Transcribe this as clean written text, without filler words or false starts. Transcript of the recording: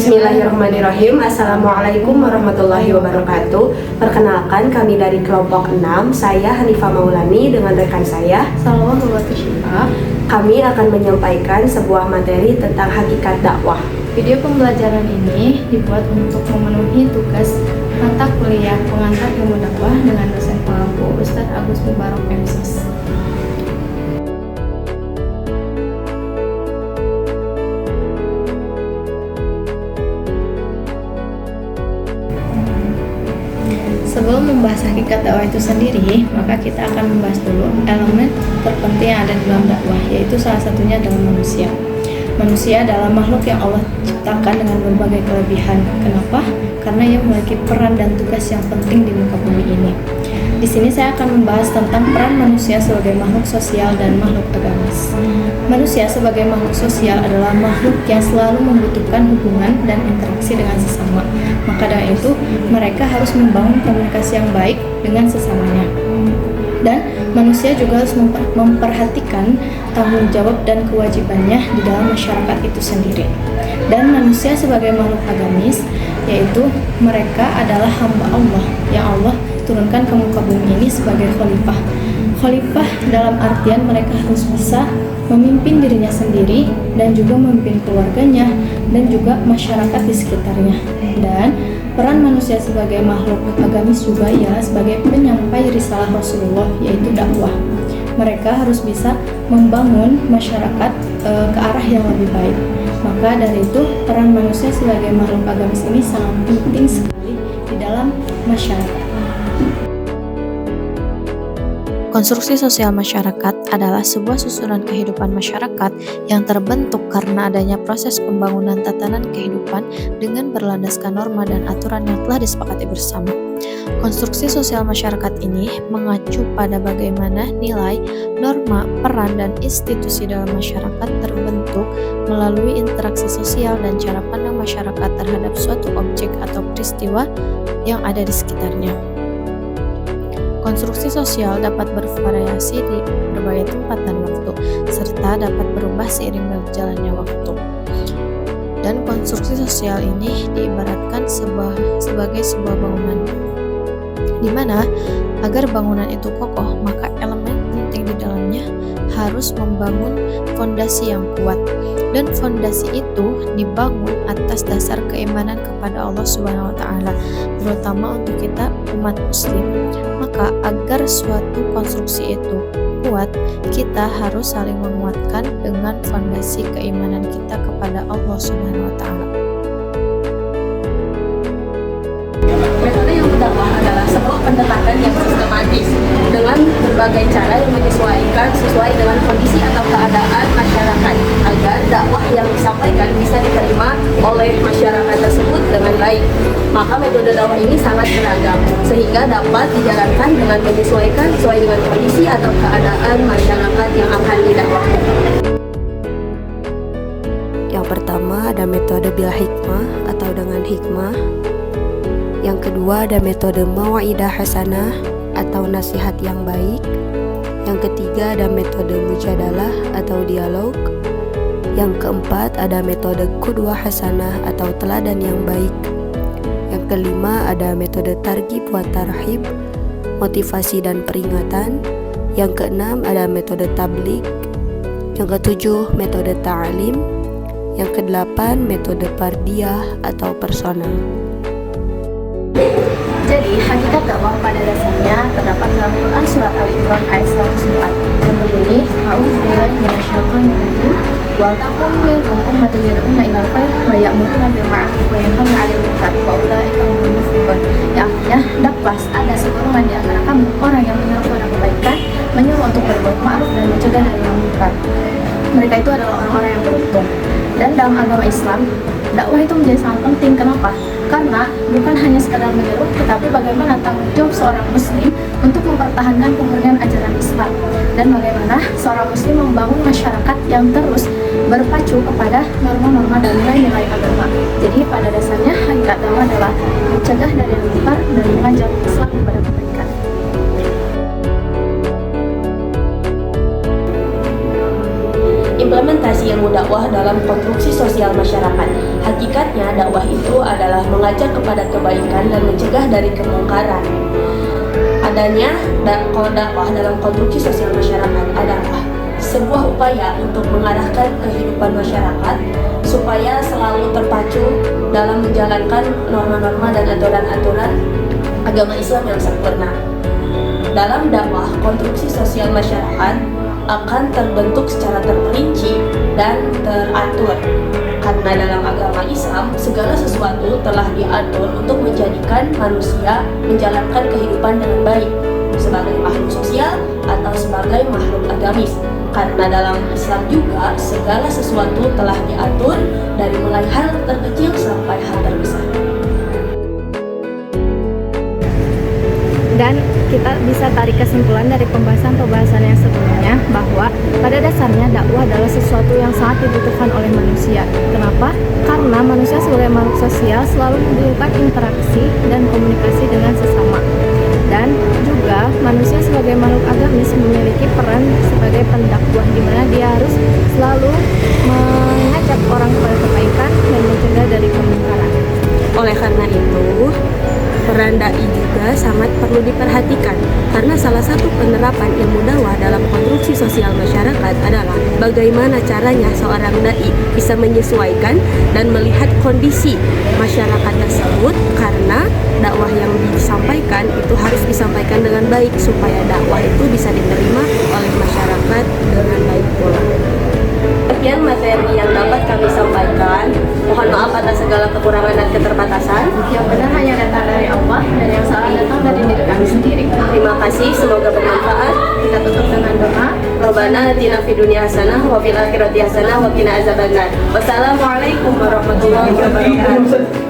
Bismillahirrahmanirrahim. Assalamualaikum warahmatullahi wabarakatuh. Perkenalkan, kami dari kelompok 6. Saya Hanifah Maulani dengan rekan saya Salwa Nurwati Syifa. Kami akan menyampaikan sebuah materi tentang hakikat dakwah. Video pembelajaran ini dibuat untuk memenuhi tugas mata kuliah pengantar ilmu dakwah dengan dosen pengampu Ustadz Agus Mubarok MSis. Sebelum membahas hakikat dakwah itu sendiri, maka kita akan membahas dulu elemen terpenting yang ada di dalam dakwah, yaitu salah satunya adalah manusia. Manusia adalah makhluk yang Allah ciptakan dengan berbagai kelebihan. Kenapa? Karena ia memiliki peran dan tugas yang penting di muka bumi ini. Di sini saya akan membahas tentang peran manusia sebagai makhluk sosial dan makhluk agamis. Manusia sebagai makhluk sosial adalah makhluk yang selalu membutuhkan hubungan dan interaksi dengan sesama. Maka dari itu, mereka harus membangun komunikasi yang baik dengan sesamanya. Dan manusia juga harus memperhatikan tanggung jawab dan kewajibannya di dalam masyarakat itu sendiri. Dan manusia sebagai makhluk agamis, yaitu mereka adalah hamba Allah yang Allah turunkan ke muka bumi ini sebagai khalifah. Khalifah dalam artian mereka harus bisa memimpin dirinya sendiri dan juga memimpin keluarganya dan juga masyarakat di sekitarnya. Dan peran manusia sebagai makhluk agamis juga ialah sebagai penyampai risalah Rasulullah, yaitu dakwah. Mereka harus bisa membangun masyarakat ke arah yang lebih baik. Maka dari itu, peran manusia sebagai makhluk agamis ini sangat penting sekali di dalam masyarakat. Konstruksi sosial masyarakat adalah sebuah susunan kehidupan masyarakat yang terbentuk karena adanya proses pembangunan tatanan kehidupan dengan berlandaskan norma dan aturan yang telah disepakati bersama. Konstruksi sosial masyarakat ini mengacu pada bagaimana nilai, norma, peran, dan institusi dalam masyarakat terbentuk melalui interaksi sosial dan cara pandang masyarakat terhadap suatu objek atau peristiwa yang ada di sekitarnya. Konstruksi sosial dapat bervariasi di berbagai tempat dan waktu, serta dapat berubah seiring berjalannya waktu. Dan konstruksi sosial ini diibaratkan sebagai sebuah bangunan, di mana agar bangunan itu kokoh, maka elemen penting di dalamnya harus membangun fondasi yang kuat. Dan fondasi itu dibangun atas dasar keimanan kepada Allah Subhanahu wa taala, terutama untuk kita umat muslim. Maka agar suatu konstruksi itu kuat, kita harus saling menguatkan dengan fondasi keimanan kita kepada Allah Subhanahu wa taala. Metode yang berdakwah adalah sebuah pendekatan yang sistematis dengan berbagai cara yang menyesuaikan sesuai dengan kondisi atau keadaan masyarakat agar dakwah yang disampaikan bisa diterima oleh masyarakat tersebut dengan baik. Maka metode dakwah ini sangat beragam sehingga dapat dijalankan dengan menyesuaikan sesuai dengan kondisi atau keadaan masyarakat yang akan didakwahkan. Yang pertama ada metode bil hikmah atau dengan hikmah. Yang kedua ada metode mau'idah hasanah atau nasihat yang baik. Yang ketiga ada metode mujadalah atau dialog. Yang keempat ada metode qudwah hasanah atau teladan yang baik. Yang kelima ada metode targhib wa tarhib, motivasi dan peringatan. Yang keenam ada metode tabligh. Yang ketujuh metode ta'lim. Yang kedelapan metode fardiyah atau personal. Jadi, hakikat dakwah pada dasarnya terdapat dalam Quran Surat Al-Imran ayat 104 yang berbunyi, A'udzubillahi minasyaitonir rajim, wal takum minkum ummatun yad'una ilal khair wa ya'muruna bil ma'ruf wa yanhauna 'anil munkar wa ulaika humul muflihun. Yang artinya, dakwas ada segolongan di antara kamu orang yang menyeru kepada kebaikan, menyuruh untuk berbuat ma'ruf dan mencegah dari yang munkar. Mereka itu adalah orang-orang yang beruntung. Dan dalam agama Islam, dakwah itu menjadi sangat penting. Kenapa? Karena bukan hanya sekadar menyeru, tetapi bagaimana tanggung jawab seorang muslim untuk mempertahankan kemurnian ajaran Islam, dan bagaimana seorang muslim membangun masyarakat yang terus berpacu kepada norma-norma dan nilai-nilai agama. Jadi pada dasarnya hakikat dakwah adalah mencegah dari yang munkar dan mengajak Islam kepada kebaikan. Implementasi aplikasi ilmu dakwah dalam konstruksi sosial masyarakat. Hakikatnya dakwah itu adalah mengajak kepada kebaikan dan mencegah dari kemungkaran. Adanya dakwah dalam konstruksi sosial masyarakat adalah sebuah upaya untuk mengarahkan kehidupan masyarakat supaya selalu terpacu dalam menjalankan norma-norma dan aturan-aturan agama Islam yang sempurna. Dalam dakwah, konstruksi sosial masyarakat akan terbentuk secara terperinci dan teratur. Karena dalam agama Islam, segala sesuatu telah diatur untuk menjadikan manusia menjalankan kehidupan dengan baik sebagai makhluk sosial atau sebagai makhluk agamis. Karena dalam Islam juga segala sesuatu telah diatur dari mulai hal terkecil sampai hal terbesar. Dan kita bisa tarik kesimpulan dari pembahasan yang sebelumnya bahwa pada dasarnya dakwah adalah sesuatu yang sangat dibutuhkan oleh manusia. Kenapa? Karena manusia sebagai makhluk sosial selalu membutuhkan interaksi dan komunikasi dengan sesama. Dan juga manusia sebagai makhluk agamis memiliki peran sebagai pendakwah, di mana dia harus selalu mengajak orang kepada kebaikan dan mencegah dari kemungkaran. Oleh karena itu, peran dai juga sangat perlu diperhatikan karena salah satu penerapan ilmu dakwah dalam konstruksi sosial masyarakat adalah bagaimana caranya seorang dai bisa menyesuaikan dan melihat kondisi masyarakat tersebut, karena dakwah yang disampaikan itu harus disampaikan dengan baik supaya dakwah itu bisa diterima oleh masyarakat dengan baik pula. Sekian materi yang dapat kami sampaikan. Mohon maaf atas segala kekurangan dan keterbatasan. Yang benar hanya datang dari Allah dan yang salah datang dari diri kami sendiri. Terima kasih, semoga bermanfaat. Kita tutup dengan doa. Rabbana atina fid dunya hasanah wa fil akhirati hasanah wa qina azabannar. Wassalamualaikum warahmatullahi wabarakatuh.